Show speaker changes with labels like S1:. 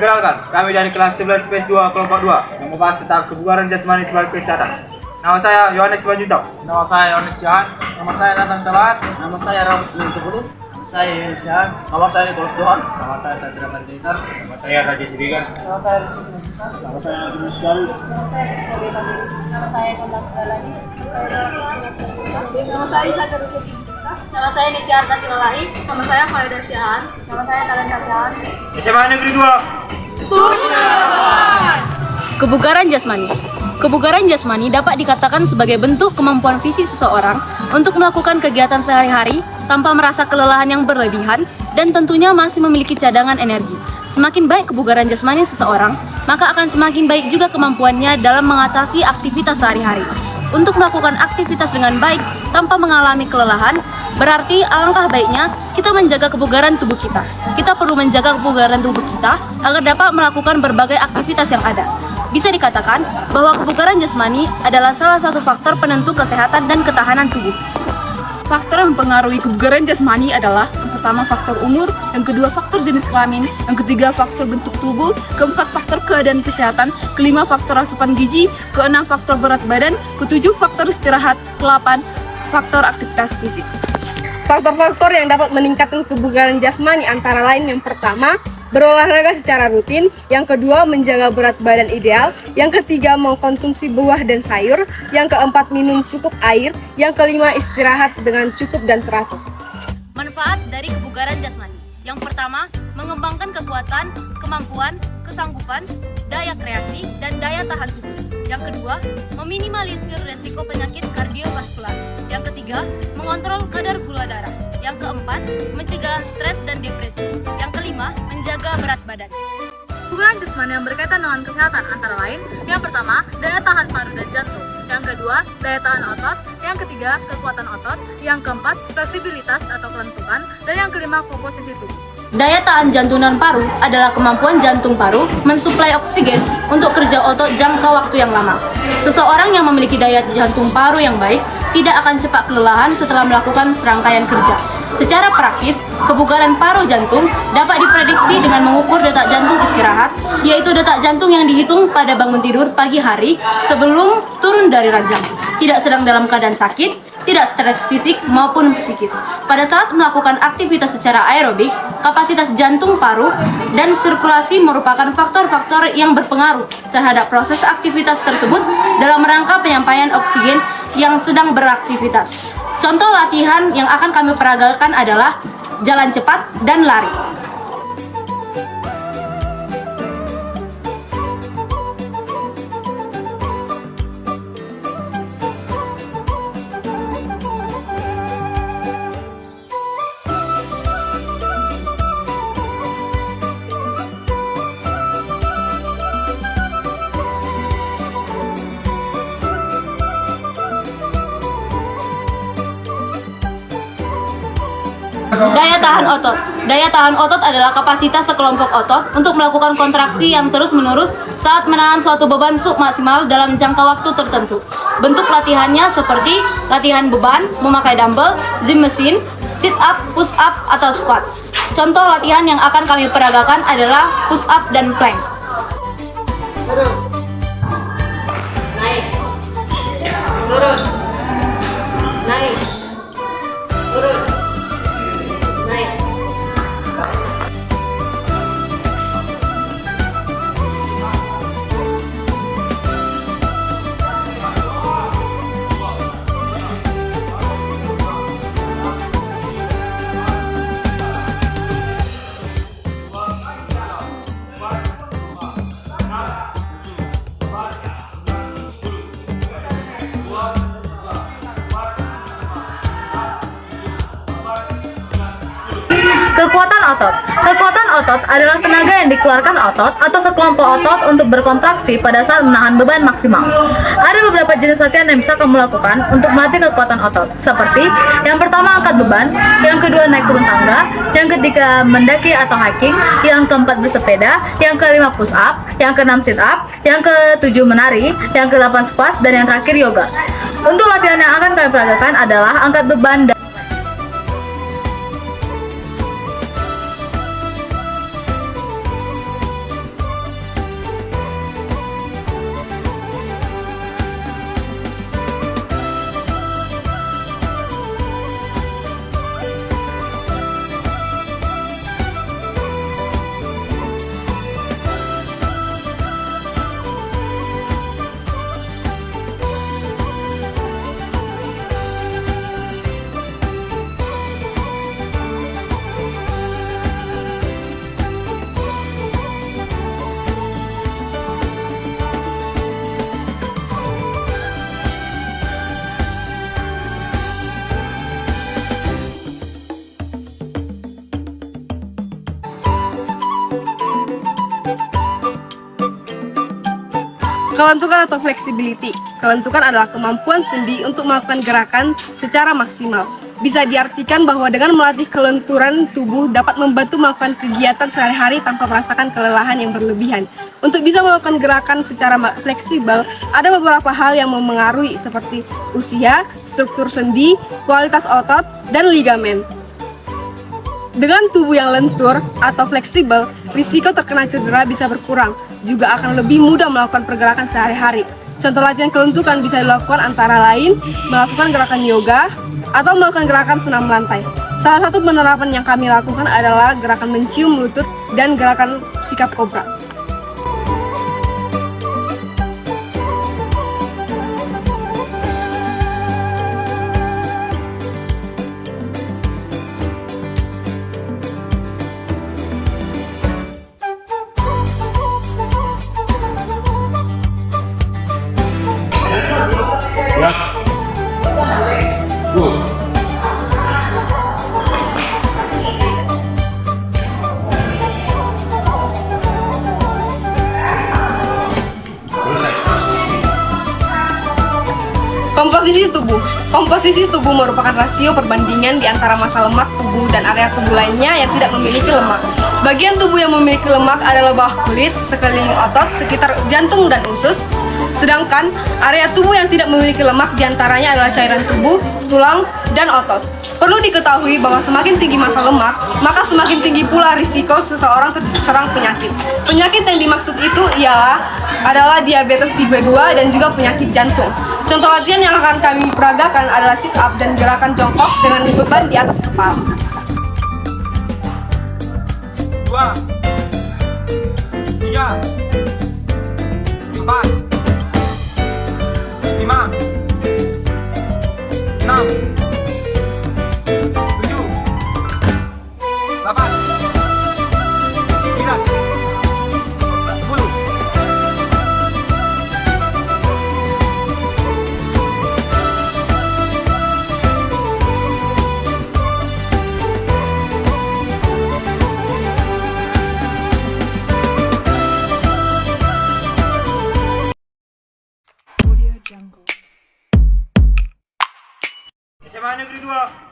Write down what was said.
S1: Perkenalkan, kami dari kelas 11 PS 2 kelompok 2 yang membahas tentang kebugaran jasmani sebagai kesehatan. Nama saya Yohanes Simanjuntak.
S2: Nama saya Yohanes Sihan.
S3: Nama saya Nathan Telat.
S4: Nama saya Rahmat Mintukudu.
S3: Saya Yohanes Sihan.
S4: Nama saya Nicholas Johan.
S3: Nama saya Satria Marditar.
S2: Nama saya Raja Sidigan.
S3: Nama saya Rizky Simanjuntak.
S2: Nama saya Agus Galuh.
S5: Nama saya Sondas Galani. Nama saya Isa Terusuki. Nama saya Nisya Arta Silalahi. Nama saya Faida Sihan. Nama saya Talenta Sihan.
S1: SMA Negeri 2.
S6: Kebugaran jasmani. Kebugaran jasmani dapat dikatakan sebagai bentuk kemampuan fisik seseorang untuk melakukan kegiatan sehari-hari tanpa merasa kelelahan yang berlebihan dan tentunya masih memiliki cadangan energi. Semakin baik kebugaran jasmani seseorang, maka akan semakin baik juga kemampuannya dalam mengatasi aktivitas sehari-hari. Untuk melakukan aktivitas dengan baik tanpa mengalami kelelahan, berarti alangkah baiknya kita menjaga kebugaran tubuh kita. Kita perlu menjaga kebugaran tubuh kita agar dapat melakukan berbagai aktivitas yang ada. Bisa dikatakan bahwa kebugaran jasmani adalah salah satu faktor penentu kesehatan dan ketahanan tubuh.
S7: Faktor yang mempengaruhi kebugaran jasmani adalah yang pertama faktor umur, yang kedua faktor jenis kelamin, yang ketiga faktor bentuk tubuh, keempat faktor keadaan kesehatan, kelima faktor asupan gizi, keenam faktor berat badan, ketujuh faktor istirahat, kelapan faktor aktivitas fisik.
S8: Faktor-faktor yang dapat meningkatkan kebugaran jasmani antara lain yang pertama, berolahraga secara rutin, yang kedua menjaga berat badan ideal, yang ketiga mengkonsumsi buah dan sayur, yang keempat minum cukup air, yang kelima istirahat dengan cukup dan teratur.
S6: Manfaat dari kebugaran jasmani. Yang pertama, mengembangkan kekuatan, kemampuan, kesanggupan, daya kreasi, dan daya tahan tubuh. Yang kedua, meminimalisir resiko penyakit kardiovaskular. Yang ketiga, mengontrol kadar gula darah. Yang keempat, mencegah stres dan depresi. Yang kelima, menjaga berat badan.
S5: Kebugaran jasmani yang berkaitan dengan kesehatan antara lain, yang pertama, daya tahan paru dan jantung. Yang kedua, daya tahan otot. Yang ketiga, kekuatan otot. Yang keempat, fleksibilitas atau kelentukan. Dan yang kelima, komposisi tubuh.
S6: Daya tahan jantung dan paru adalah kemampuan jantung paru mensuplai oksigen untuk kerja otot jangka waktu yang lama. Seseorang yang memiliki daya jantung paru yang baik tidak akan cepat kelelahan setelah melakukan serangkaian kerja. Secara praktis, kebugaran paru jantung dapat diprediksi dengan mengukur detak jantung istirahat, yaitu detak jantung yang dihitung pada bangun tidur pagi hari sebelum turun dari ranjang. Tidak sedang dalam keadaan sakit, tidak stres fisik maupun psikis. Pada saat melakukan aktivitas secara aerobik, kapasitas jantung paru dan sirkulasi merupakan faktor-faktor yang berpengaruh terhadap proses aktivitas tersebut dalam rangka penyampaian oksigen yang sedang beraktivitas. Contoh latihan yang akan kami peragakan adalah jalan cepat dan lari. Daya tahan otot. Daya tahan otot adalah kapasitas sekelompok otot untuk melakukan kontraksi yang terus-menerus saat menahan suatu beban submaksimal dalam jangka waktu tertentu. Bentuk latihannya seperti latihan beban, memakai dumbbell, gym mesin, sit up, push up, atau squat. Contoh latihan yang akan kami peragakan adalah push up dan plank.
S5: Turun. Naik. Turun. Naik. Turun. Naik.
S8: Kekuatan otot. Kekuatan otot adalah tenaga yang dikeluarkan otot atau sekelompok otot untuk berkontraksi pada saat menahan beban maksimal. Ada beberapa jenis latihan yang bisa kamu lakukan untuk melatih kekuatan otot, seperti yang pertama angkat beban, yang kedua naik turun tangga, yang ketiga mendaki atau hiking, yang keempat bersepeda, yang kelima push up, yang keenam sit up, yang ketujuh menari, yang kedelapan squat, dan yang terakhir yoga. Untuk latihan yang akan kami peragakan adalah angkat beban dan
S9: Kelentukan atau flexibility. Kelentukan adalah kemampuan sendi untuk melakukan gerakan secara maksimal. Bisa diartikan bahwa dengan melatih kelenturan tubuh dapat membantu melakukan kegiatan sehari-hari tanpa merasakan kelelahan yang berlebihan. Untuk bisa melakukan gerakan secara fleksibel, ada beberapa hal yang memengaruhi seperti usia, struktur sendi, kualitas otot, dan ligamen. Dengan tubuh yang lentur atau fleksibel, risiko terkena cedera bisa berkurang, juga akan lebih mudah melakukan pergerakan sehari-hari. Contoh latihan kelentukan bisa dilakukan antara lain melakukan gerakan yoga atau melakukan gerakan senam lantai. Salah satu penerapan yang kami lakukan adalah gerakan mencium lutut dan gerakan sikap kobra.
S2: Ya. Good.
S9: Komposisi tubuh merupakan rasio perbandingan di antara massa lemak tubuh dan area tubuh lainnya yang tidak memiliki lemak. Bagian tubuh yang memiliki lemak adalah bawah kulit, sekeliling otot, sekitar jantung dan usus. Sedangkan area tubuh yang tidak memiliki lemak diantaranya adalah cairan tubuh, tulang, dan otot. Perlu diketahui bahwa semakin tinggi massa lemak, maka semakin tinggi pula risiko seseorang terserang penyakit. Penyakit yang dimaksud itu adalah diabetes tipe 2 dan juga penyakit jantung. Contoh latihan yang akan kami peragakan adalah sit up dan gerakan jongkok dengan beban di atas kepala.
S1: 2, 3, 4, 5, 6, 7, 8, 9, 10. SMA Negeri 2